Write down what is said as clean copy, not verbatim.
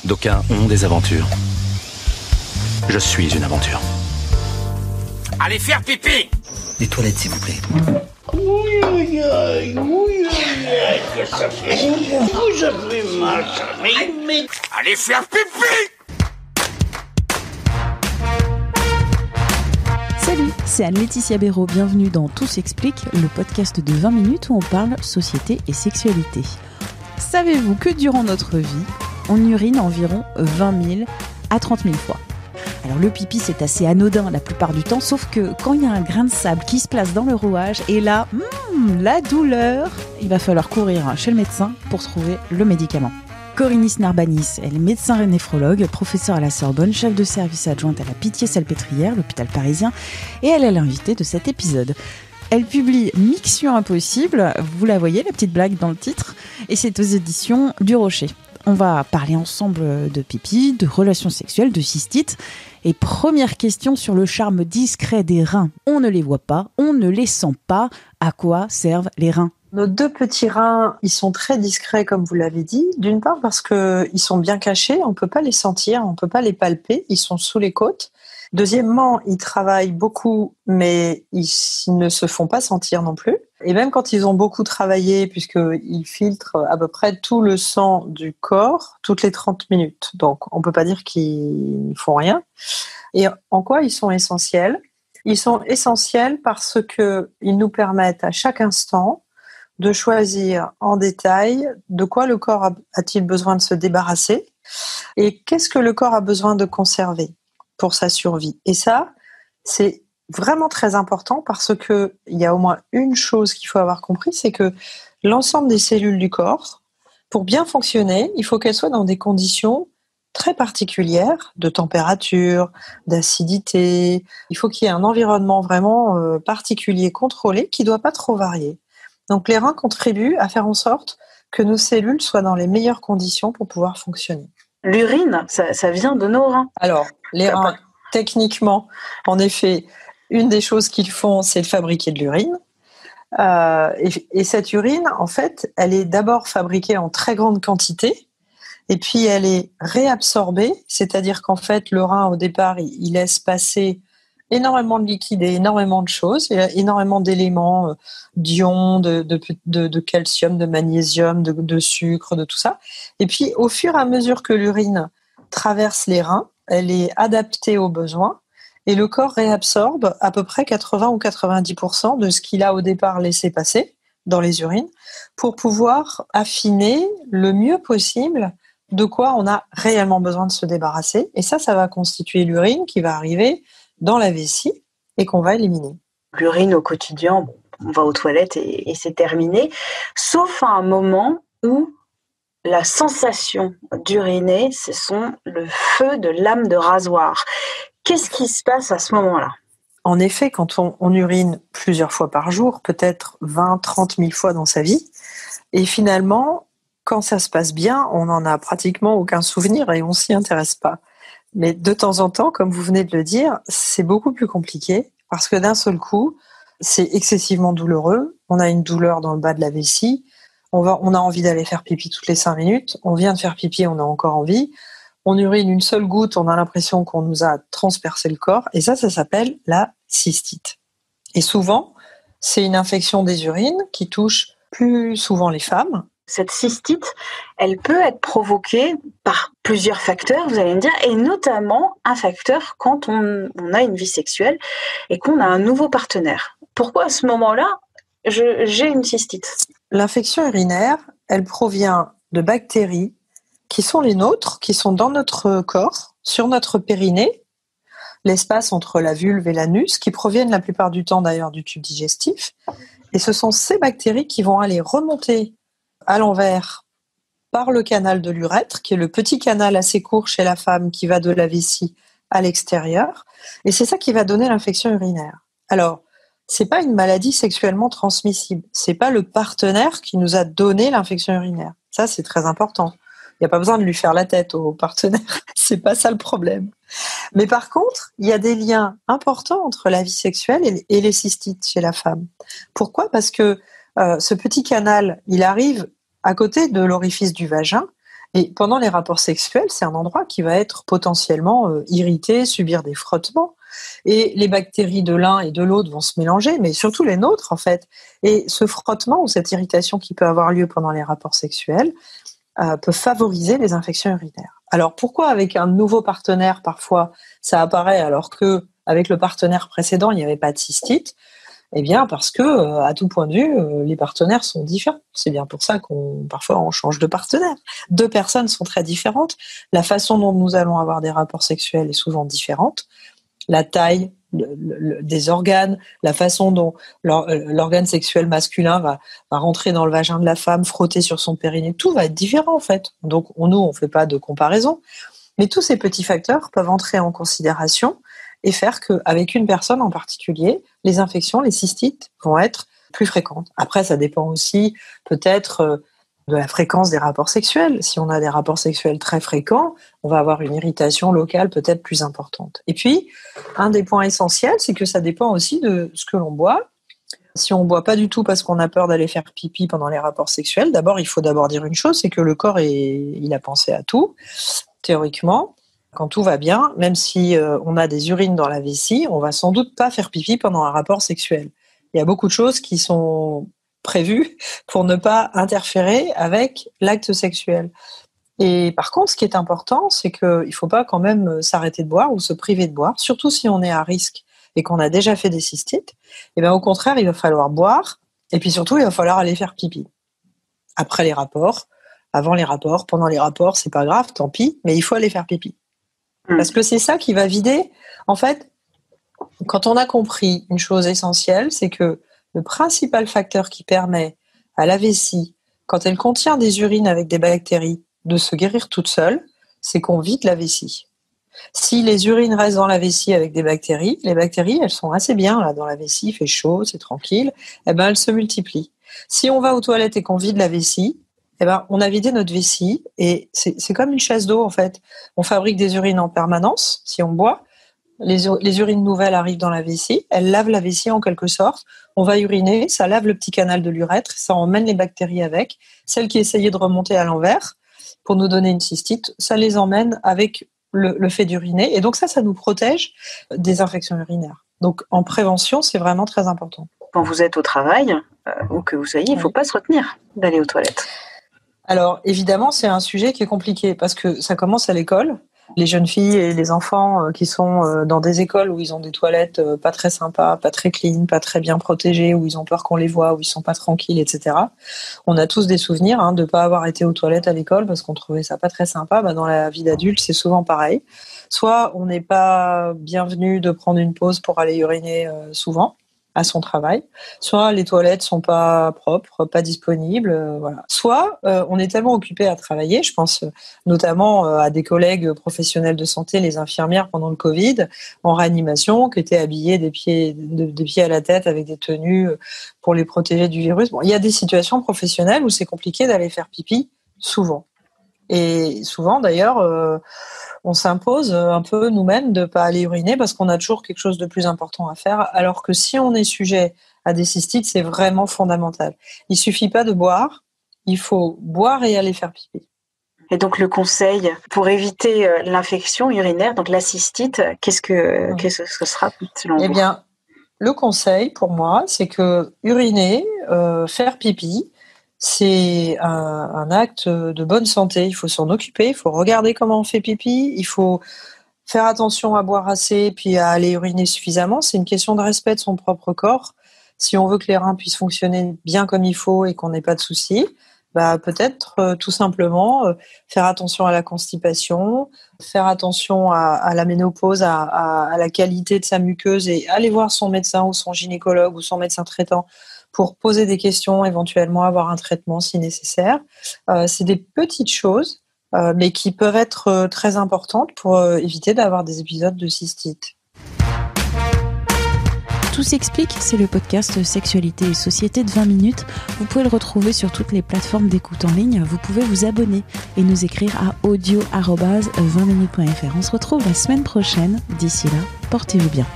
D'aucuns ont des aventures. Je suis une aventure. Allez faire pipi! Les toilettes, s'il vous plaît. Oui, ça fait mal, ça. Mais... Allez faire pipi! Salut, c'est Anne-Laetitia Béraud. Bienvenue dans Tout s'explique, le podcast de 20 minutes où on parle société et sexualité. Savez-vous que durant notre vie, on urine environ 20 000 à 30 000 fois? Alors le pipi, c'est assez anodin la plupart du temps, sauf que quand il y a un grain de sable qui se place dans le rouage, et là, la douleur, il va falloir courir chez le médecin pour trouver le médicament. Corinis Narbanis, elle est médecin néphrologue, professeure à la Sorbonne, chef de service adjointe à la Pitié-Salpêtrière, l'hôpital parisien, et elle est l'invitée de cet épisode. Elle publie Miction Impossible, vous la voyez, la petite blague dans le titre, et c'est aux éditions du Rocher. On va parler ensemble de pipi, de relations sexuelles, de cystite. Et première question sur le charme discret des reins. On ne les voit pas, on ne les sent pas. À quoi servent les reins ? Nos deux petits reins, ils sont très discrets, comme vous l'avez dit. D'une part parce qu'ils sont bien cachés, on ne peut pas les sentir, on ne peut pas les palper, ils sont sous les côtes. Deuxièmement, ils travaillent beaucoup, mais ils ne se font pas sentir non plus. Et même quand ils ont beaucoup travaillé, puisqu'ils filtrent à peu près tout le sang du corps toutes les 30 minutes. Donc, on ne peut pas dire qu'ils ne font rien. Et en quoi ils sont essentiels ? Ils sont essentiels parce qu'ils nous permettent à chaque instant de choisir en détail de quoi le corps a-t-il besoin de se débarrasser et qu'est-ce que le corps a besoin de conserver pour sa survie. Et ça, c'est vraiment très important parce que il y a au moins une chose qu'il faut avoir compris, c'est que l'ensemble des cellules du corps, pour bien fonctionner, il faut qu'elles soient dans des conditions très particulières de température, d'acidité. Il faut qu'il y ait un environnement vraiment particulier, contrôlé, qui ne doit pas trop varier. Donc les reins contribuent à faire en sorte que nos cellules soient dans les meilleures conditions pour pouvoir fonctionner. L'urine, ça vient de nos reins. Alors, les reins, techniquement, en effet, une des choses qu'ils font, c'est de fabriquer de l'urine. Et cette urine, en fait, elle est d'abord fabriquée en très grande quantité, et puis elle est réabsorbée, c'est-à-dire qu'en fait, le rein, au départ, il laisse passer énormément de liquide et énormément de choses, il y a énormément d'éléments, d'ions, de calcium, de magnésium, de sucre, de tout ça. Et puis, au fur et à mesure que l'urine traverse les reins, elle est adaptée aux besoins et le corps réabsorbe à peu près 80 ou 90% de ce qu'il a au départ laissé passer dans les urines pour pouvoir affiner le mieux possible de quoi on a réellement besoin de se débarrasser. Et ça va constituer l'urine qui va arriver dans la vessie et qu'on va éliminer. L'urine au quotidien, on va aux toilettes et c'est terminé, sauf à un moment où la sensation d'uriner, ce sont le feu de lame de rasoir. Qu'est-ce qui se passe à ce moment-là ? En effet, quand on urine plusieurs fois par jour, peut-être 20, 30 000 fois dans sa vie, et finalement, quand ça se passe bien, on n'en a pratiquement aucun souvenir et on s'y intéresse pas. Mais de temps en temps, comme vous venez de le dire, c'est beaucoup plus compliqué parce que d'un seul coup, c'est excessivement douloureux. On a une douleur dans le bas de la vessie. On a envie d'aller faire pipi toutes les 5 minutes. On vient de faire pipi, on a encore envie. On urine une seule goutte, on a l'impression qu'on nous a transpercé le corps. Et ça s'appelle la cystite. Et souvent, c'est une infection des urines qui touche plus souvent les femmes. Cette cystite, elle peut être provoquée par plusieurs facteurs, vous allez me dire, et notamment un facteur quand on a une vie sexuelle et qu'on a un nouveau partenaire. Pourquoi à ce moment-là, j'ai une cystite ? L'infection urinaire, elle provient de bactéries qui sont les nôtres, qui sont dans notre corps, sur notre périnée, l'espace entre la vulve et l'anus, qui proviennent la plupart du temps d'ailleurs du tube digestif. Et ce sont ces bactéries qui vont aller remonter à l'envers par le canal de l'urètre, qui est le petit canal assez court chez la femme qui va de la vessie à l'extérieur. Et c'est ça qui va donner l'infection urinaire. Alors, c'est pas une maladie sexuellement transmissible. C'est pas le partenaire qui nous a donné l'infection urinaire. Ça, c'est très important. Il n'y a pas besoin de lui faire la tête au partenaire. C'est pas ça le problème. Mais par contre, il y a des liens importants entre la vie sexuelle et les cystites chez la femme. Pourquoi ? Parce que ce petit canal, il arrive à côté de l'orifice du vagin Et pendant les rapports sexuels, c'est un endroit qui va être potentiellement irrité, subir des frottements. Et les bactéries de l'un et de l'autre vont se mélanger, mais surtout les nôtres, en fait. Et ce frottement ou cette irritation qui peut avoir lieu pendant les rapports sexuels peut favoriser les infections urinaires. Alors, pourquoi avec un nouveau partenaire, parfois, ça apparaît alors qu'avec le partenaire précédent, il n'y avait pas de cystite ? Eh bien, parce que, à tout point de vue, les partenaires sont différents. C'est bien pour ça parfois on change de partenaire. 2 personnes sont très différentes. La façon dont nous allons avoir des rapports sexuels est souvent différente. La taille des organes, la façon dont l'organe sexuel masculin va rentrer dans le vagin de la femme, frotter sur son périnée, tout va être différent en fait. Donc nous, on fait pas de comparaison. Mais tous ces petits facteurs peuvent entrer en considération et faire qu'avec une personne en particulier, les infections, les cystites vont être plus fréquentes. Après, ça dépend aussi peut-être de la fréquence des rapports sexuels. Si on a des rapports sexuels très fréquents, on va avoir une irritation locale peut-être plus importante. Et puis, un des points essentiels, c'est que ça dépend aussi de ce que l'on boit. Si on ne boit pas du tout parce qu'on a peur d'aller faire pipi pendant les rapports sexuels, il faut d'abord dire une chose, c'est que le corps, il a pensé à tout, théoriquement. Quand tout va bien, même si on a des urines dans la vessie, on va sans doute pas faire pipi pendant un rapport sexuel. Il y a beaucoup de choses qui sont prévues pour ne pas interférer avec l'acte sexuel. Et par contre, ce qui est important, c'est qu'il ne faut pas quand même s'arrêter de boire ou se priver de boire, surtout si on est à risque et qu'on a déjà fait des cystites. Et bien, au contraire, il va falloir boire et puis surtout, il va falloir aller faire pipi. Après les rapports, avant les rapports, pendant les rapports, c'est pas grave, tant pis, mais il faut aller faire pipi. Parce que c'est ça qui va vider. En fait, quand on a compris une chose essentielle, c'est que le principal facteur qui permet à la vessie, quand elle contient des urines avec des bactéries, de se guérir toute seule, c'est qu'on vide la vessie. Si les urines restent dans la vessie avec des bactéries, les bactéries, elles sont assez bien là dans la vessie, il fait chaud, c'est tranquille, elles se multiplient. Si on va aux toilettes et qu'on vide la vessie, on a vidé notre vessie et c'est comme une chasse d'eau en fait. On fabrique des urines en permanence, si on boit. Les urines nouvelles arrivent dans la vessie, elles lavent la vessie en quelque sorte. On va uriner, ça lave le petit canal de l'urètre, ça emmène les bactéries avec. Celles qui essayaient de remonter à l'envers pour nous donner une cystite, ça les emmène avec le fait d'uriner. Et donc ça nous protège des infections urinaires. Donc en prévention, c'est vraiment très important. Quand vous êtes au travail, ou que vous soyez, il ne faut pas se retenir d'aller aux toilettes. Alors, évidemment, c'est un sujet qui est compliqué parce que ça commence à l'école. Les jeunes filles et les enfants qui sont dans des écoles où ils ont des toilettes pas très sympas, pas très clean, pas très bien protégées, où ils ont peur qu'on les voit, où ils sont pas tranquilles, etc. On a tous des souvenirs de pas avoir été aux toilettes à l'école parce qu'on trouvait ça pas très sympa. Dans la vie d'adulte, c'est souvent pareil. Soit on n'est pas bienvenu de prendre une pause pour aller uriner souvent à son travail, soit les toilettes sont pas propres, pas disponibles, voilà. Soit on est tellement occupé à travailler, je pense notamment à des collègues professionnels de santé, les infirmières pendant le Covid, en réanimation, qui étaient habillées des pieds à la tête avec des tenues pour les protéger du virus. Bon, il y a des situations professionnelles où c'est compliqué d'aller faire pipi, souvent. Et souvent, d'ailleurs, on s'impose un peu nous-mêmes de ne pas aller uriner parce qu'on a toujours quelque chose de plus important à faire, alors que si on est sujet à des cystites, c'est vraiment fondamental. Il ne suffit pas de boire, il faut boire et aller faire pipi. Et donc le conseil pour éviter l'infection urinaire, donc la cystite, qu'est-ce que ce sera selon vous ? Eh bien, le conseil pour moi, c'est que uriner, faire pipi, c'est un acte de bonne santé. Il faut s'en occuper, il faut regarder comment on fait pipi, il faut faire attention à boire assez puis à aller uriner suffisamment. C'est une question de respect de son propre corps. Si on veut que les reins puissent fonctionner bien comme il faut et qu'on n'ait pas de soucis, peut-être tout simplement faire attention à la constipation, faire attention à la ménopause, à la qualité de sa muqueuse et aller voir son médecin ou son gynécologue ou son médecin traitant pour poser des questions, éventuellement avoir un traitement si nécessaire. C'est des petites choses, mais qui peuvent être très importantes pour éviter d'avoir des épisodes de cystite. Tout s'explique, c'est le podcast Sexualité et Société de 20 minutes. Vous pouvez le retrouver sur toutes les plateformes d'écoute en ligne. Vous pouvez vous abonner et nous écrire à audio@20minutes.fr. On se retrouve la semaine prochaine. D'ici là, portez-vous bien.